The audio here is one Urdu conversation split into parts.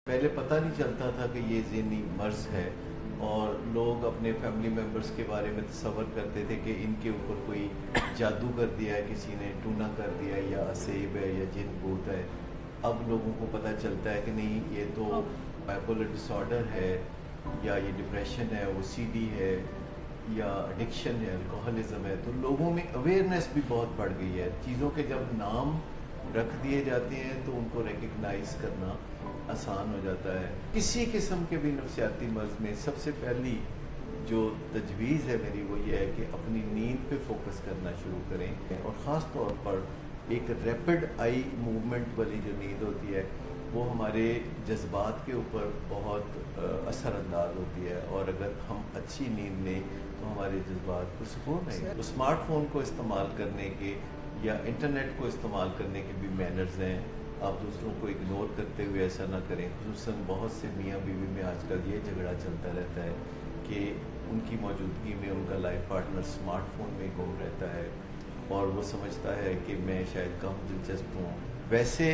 پہلے پتہ نہیں چلتا تھا کہ یہ ذہنی مرض ہے، اور لوگ اپنے فیملی ممبرس کے بارے میں تصور کرتے تھے کہ ان کے اوپر کوئی جادو کر دیا ہے، کسی نے ٹونا کر دیا ہے، یا اسیب ہے، یا جن بھوت ہے۔ اب لوگوں کو پتہ چلتا ہے کہ نہیں، یہ تو بائیپولر ڈس آرڈر ہے، یا یہ ڈپریشن ہے، او سی ڈی ہے، یا ایڈکشن ہے، الکوہلزم ہے۔ تو لوگوں میں اویئرنیس بھی بہت بڑھ گئی ہے۔ چیزوں کے جب نام رکھ دیے جاتے ہیں تو ان کو ریکگنائز کرنا آسان ہو جاتا ہے۔ کسی قسم کے بھی نفسیاتی مرض میں سب سے پہلی جو تجویز ہے میری، وہ یہ ہے کہ اپنی نیند پہ فوکس کرنا شروع کریں، اور خاص طور پر ایک ریپڈ آئی موومنٹ والی جو نیند ہوتی ہے وہ ہمارے جذبات کے اوپر بہت اثر انداز ہوتی ہے، اور اگر ہم اچھی نیند لیں تو ہمارے جذبات کو سکون ہے۔ اسمارٹ فون کو استعمال کرنے کے یا انٹرنیٹ کو استعمال کرنے کے بھی مینرز ہیں۔ آپ دوسروں کو اگنور کرتے ہوئے ایسا نہ کریں۔ خصوصاً بہت سے میاں بیوی میں آج کل یہ جھگڑا چلتا رہتا ہے کہ ان کی موجودگی میں ان کا لائف پارٹنر اسمارٹ فون میں گم رہتا ہے، اور وہ سمجھتا ہے کہ میں شاید کم دلچسپ ہوں۔ ویسے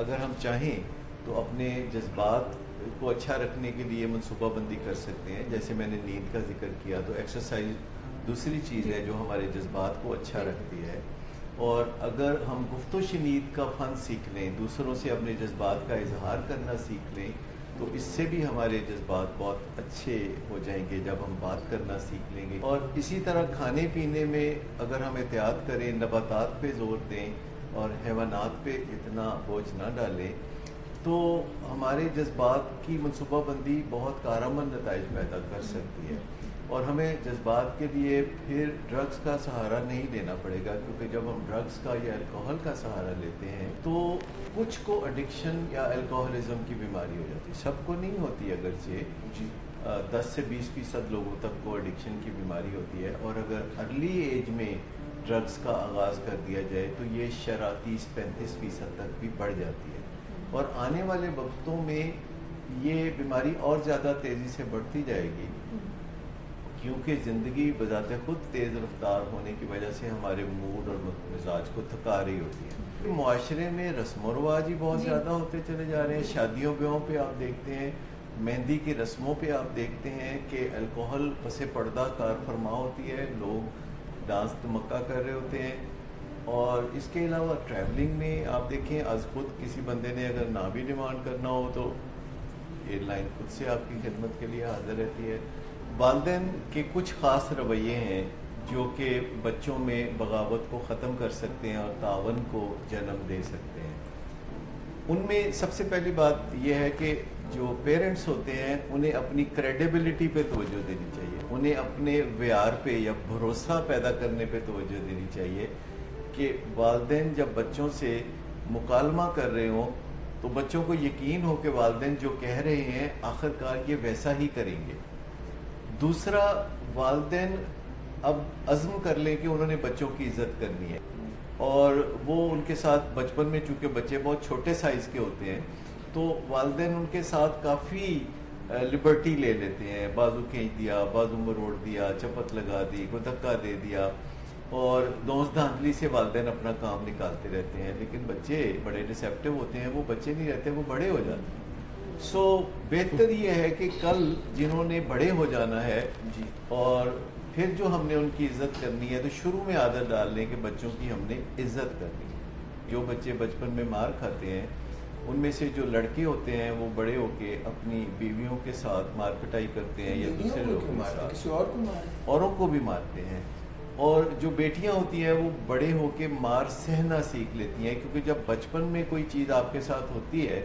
اگر ہم چاہیں تو اپنے جذبات کو اچھا رکھنے کے لیے منصوبہ بندی کر سکتے ہیں۔ جیسے میں نے نیند کا ذکر کیا، تو ایکسرسائز دوسری چیز ہے جو ہمارے جذبات کو اچھا رکھتی ہے۔ اور اگر ہم گفت و شنید کا فن سیکھ لیں، دوسروں سے اپنے جذبات کا اظہار کرنا سیکھ لیں، تو اس سے بھی ہمارے جذبات بہت اچھے ہو جائیں گے جب ہم بات کرنا سیکھ لیں گے۔ اور اسی طرح کھانے پینے میں اگر ہم احتیاط کریں، نباتات پہ زور دیں اور حیوانات پہ اتنا بوجھ نہ ڈالیں، تو ہمارے جذبات کی منصوبہ بندی بہت کارآمد نتائج پیدا کر سکتی ہے۔ اور ہمیں جذبات کے لیے پھر ڈرگز کا سہارا نہیں لینا پڑے گا، کیونکہ جب ہم ڈرگز کا یا الکوہل کا سہارا لیتے ہیں تو کچھ کو ایڈکشن یا الکوہلزم کی بیماری ہو جاتی ہے۔ سب کو نہیں ہوتی، اگرچہ 10 سے 20% لوگوں تک کو ایڈکشن کی بیماری ہوتی ہے، اور اگر ارلی ایج میں ڈرگز کا آغاز کر دیا جائے تو یہ شرح 30-35% تک بھی بڑھ جاتی ہے، اور آنے والے وقتوں میں یہ بیماری اور زیادہ تیزی سے بڑھتی جائے گی، کیونکہ زندگی بذات خود تیز رفتار ہونے کی وجہ سے ہمارے موڈ اور مزاج کو تھکا رہی ہوتی ہے۔ معاشرے میں رسم و رواج ہی بہت زیادہ ہوتے چلے جا رہے ہیں۔ شادیوں بیاہوں پہ آپ دیکھتے ہیں، مہندی کی رسموں پہ آپ دیکھتے ہیں کہ الکوہل پس پردہ کار فرما ہوتی ہے، لوگ ڈانس دھمکا کر رہے ہوتے ہیں۔ اور اس کے علاوہ ٹریولنگ میں آپ دیکھیں، از خود کسی بندے نے اگر نہ بھی ڈیمانڈ کرنا ہو تو ایئر لائن خود سے آپ کی خدمت کے لیے حاضر رہتی ہے۔ والدین کے کچھ خاص رویے ہیں جو کہ بچوں میں بغاوت کو ختم کر سکتے ہیں اور تعاون کو جنم دے سکتے ہیں۔ ان میں سب سے پہلی بات یہ ہے کہ جو پیرنٹس ہوتے ہیں انہیں اپنی کریڈیبلٹی پہ توجہ دینی چاہیے، انہیں اپنے ویار پہ یا بھروسہ پیدا کرنے پہ توجہ دینی چاہیے کہ والدین جب بچوں سے مکالمہ کر رہے ہوں تو بچوں کو یقین ہو کہ والدین جو کہہ رہے ہیں آخرکار یہ ویسا ہی کریں گے۔ دوسرا، والدین اب عزم کر لیں کہ انہوں نے بچوں کی عزت کرنی ہے، اور وہ ان کے ساتھ بچپن میں، چونکہ بچے بہت چھوٹے سائز کے ہوتے ہیں، تو والدین ان کے ساتھ کافی لبرٹی لے لیتے ہیں۔ بازو کھینچ دیا، بازو مروڑ دیا، چپت لگا دی، کوئی دھکا دے دیا، اور دوست دھاندلی سے والدین اپنا کام نکالتے رہتے ہیں۔ لیکن بچے بڑے ڈسیپٹیو ہوتے ہیں، وہ بچے نہیں رہتے، وہ بڑے ہو جاتے ہیں۔ سو بہتر یہ ہے کہ کل جنہوں نے بڑے ہو جانا ہے، اور پھر جو ہم نے ان کی عزت کرنی ہے، تو شروع میں عادت ڈال لیں کہ بچوں کی ہم نے عزت کرنی ہے۔ جو بچے بچپن میں مار کھاتے ہیں، ان میں سے جو لڑکے ہوتے ہیں وہ بڑے ہو کے اپنی بیویوں کے ساتھ مار پٹائی کرتے ہیں، یا دوسرے لوگوں کے ساتھ کسی اور کو اوروں کو بھی مارتے ہیں۔ اور جو بیٹیاں ہوتی ہیں وہ بڑے ہو کے مار سہنا سیکھ لیتی ہیں، کیونکہ جب بچپن میں کوئی چیز آپ کے ساتھ ہوتی ہے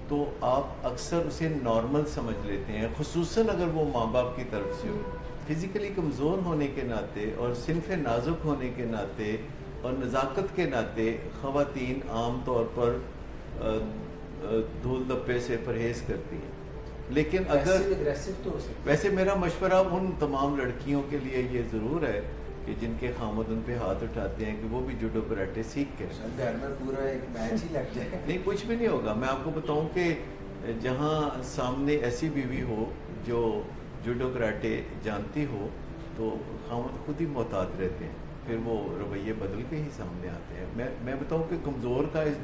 تو آپ اکثر اسے نارمل سمجھ لیتے ہیں، خصوصاً اگر وہ ماں باپ کی طرف سے ہو۔ فزیکلی کمزور ہونے کے ناطے اور صنف نازک ہونے کے ناطے اور نزاکت کے ناطے خواتین عام طور پر دھول دھپے سے پرہیز کرتی ہیں، لیکن اگر ویسے میرا مشورہ ان تمام لڑکیوں کے لیے یہ ضرور ہے کہ جن کے خامد ان پہ ہاتھ اٹھاتے ہیں کہ وہ بھی جوڈو کراٹے سیکھ کے گھر میں پورا ایک میچ ہی لگ جائے۔ نہیں، کچھ بھی نہیں ہوگا۔ میں آپ کو بتاؤں کہ جہاں سامنے ایسی بیوی ہو جو جوڈو کراٹے جانتی ہو تو خامد خود ہی محتاط رہتے ہیں، پھر وہ رویے بدل کے ہی سامنے آتے ہیں۔ میں بتاؤں کہ کمزور کا اس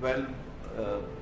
12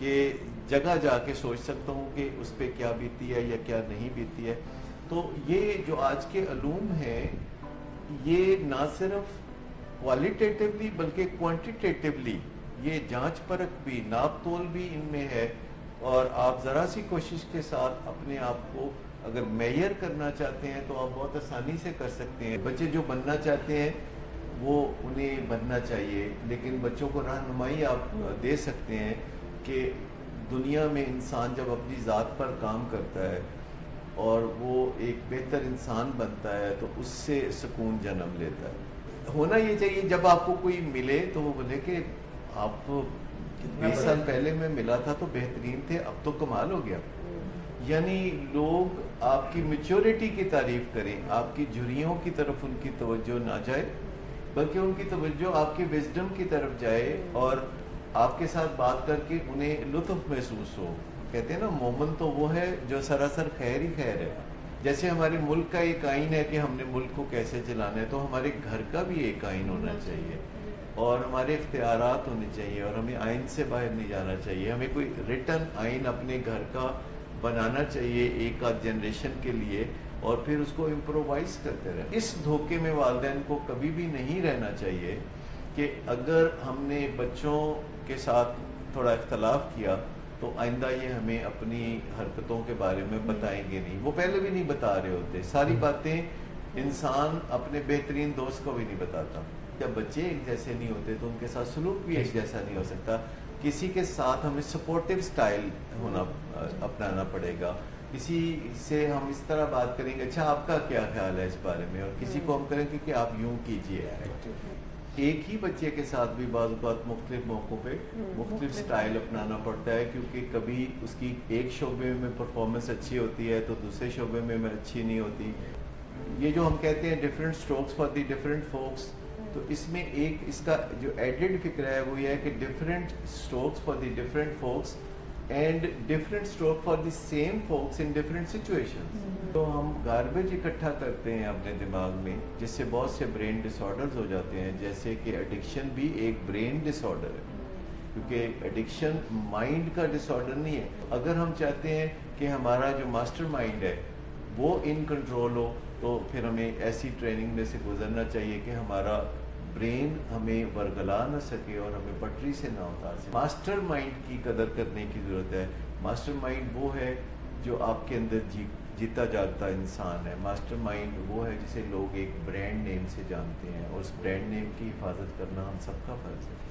کہ جگہ جا کے سوچ سکتا ہوں کہ اس پہ کیا بیتی ہے یا کیا نہیں بیتی ہے. تو یہ جو آج کے علوم ہیں یہ نہ صرف کوالیٹیٹیولی بلکہ کوانٹیٹیولی یہ جانچ پرکھ بھی ناپ تول بھی ان میں ہے. اور آپ ذرا سی کوشش کے ساتھ اپنے آپ کو اگر میئر کرنا چاہتے ہیں تو آپ بہت آسانی سے کر سکتے ہیں. بچے جو بننا چاہتے ہیں وہ انہیں بننا چاہیے، لیکن بچوں کو رہنمائی آپ دے سکتے ہیں کہ دنیا میں انسان جب اپنی ذات پر کام کرتا ہے اور وہ ایک بہتر انسان بنتا ہے تو اس سے سکون جنم لیتا ہے. ہونا یہ چاہیے جب آپ کو کوئی ملے تو وہ بولے کہ آپ 20 سال پہلے میں ملا تھا تو بہترین تھے، اب تو کمال ہو گیا. یعنی لوگ آپ کی میچورٹی کی تعریف کریں، آپ کی جھریوں کی طرف ان کی توجہ نہ جائے بلکہ ان کی توجہ آپ کی وزڈم کی طرف جائے اور آپ کے ساتھ بات کر کے انہیں لطف محسوس ہو. کہتے ہیں نا مومن تو وہ ہے جو سراسر خیر ہی خیر ہے. جیسے ہمارے ملک کا ایک آئین ہے کہ ہم نے ملک کو کیسے چلانا ہے، تو ہمارے گھر کا بھی ایک آئین ہونا چاہیے اور ہمارے اختیارات ہونے چاہیے اور ہمیں آئین سے باہر نہیں جانا چاہیے. ہمیں کوئی ریٹن آئین اپنے گھر کا بنانا چاہیے ایک آدھ جنریشن کے لیے اور پھر اس کو امپرووائز کرتے رہیں. اس دھوکے میں والدین کو کبھی بھی نہیں رہنا چاہیے کہ اگر ہم نے بچوں کے ساتھ تھوڑا اختلاف کیا تو آئندہ یہ ہمیں اپنی حرکتوں کے بارے میں بتائیں گے نہیں. وہ پہلے بھی نہیں بتا رہے ہوتے. ساری باتیں انسان اپنے بہترین دوست کو بھی نہیں بتاتا. جب بچے ایک جیسے نہیں ہوتے تو ان کے ساتھ سلوک بھی ایک جیسا نہیں ہو سکتا. کسی کے ساتھ ہمیں سپورٹیو سٹائل اپنانا پڑے گا. کسی سے ہم اس طرح بات کریں گے اچھا آپ کا کیا خیال ہے اس بارے میں، اور کسی کو ہم کریں گے کہ آپ یوں کیجئے. ایک ہی بچے کے ساتھ بھی بعض اوقات مختلف موقعوں پہ مختلف سٹائل اپنانا پڑتا ہے، کیونکہ کبھی اس کی ایک شعبے میں پرفارمنس اچھی ہوتی ہے تو دوسرے شعبے میں اچھی نہیں ہوتی. یہ جو ہم کہتے ہیں different strokes for the different focus, تو اس میں ایک اس کا جو ایڈڈ فکر ہے وہ یہ ہے کہ different strokes for the different focus and different stroke for the same focus in different situations. تو ہم گاربیج اکٹھا کرتے ہیں اپنے دماغ میں جس سے بہت سے برین ڈس آرڈرز ہو جاتے ہیں، جیسے کہ ایڈکشن بھی ایک برین ڈس آرڈر ہے، کیونکہ ایڈکشن مائنڈ کا ڈس آرڈر نہیں ہے. اگر ہم چاہتے ہیں کہ ہمارا جو ماسٹر مائنڈ ہے وہ ان کنٹرول ہو تو پھر ہمیں ایسی ٹریننگ میں سے گزرنا چاہیے کہ ہمارا برین ہمیں ورگلا نہ سکے اور ہمیں پٹری سے نہ اتار سکے. ماسٹر مائنڈ کی قدر کرنے کی ضرورت ہے. ماسٹر مائنڈ وہ ہے جو آپ کے اندر جیتا جاگتا انسان ہے. ماسٹر مائنڈ وہ ہے جسے لوگ ایک برانڈ نیم سے جانتے ہیں اور اس برانڈ نیم کی حفاظت کرنا ہم سب کا فرض ہے.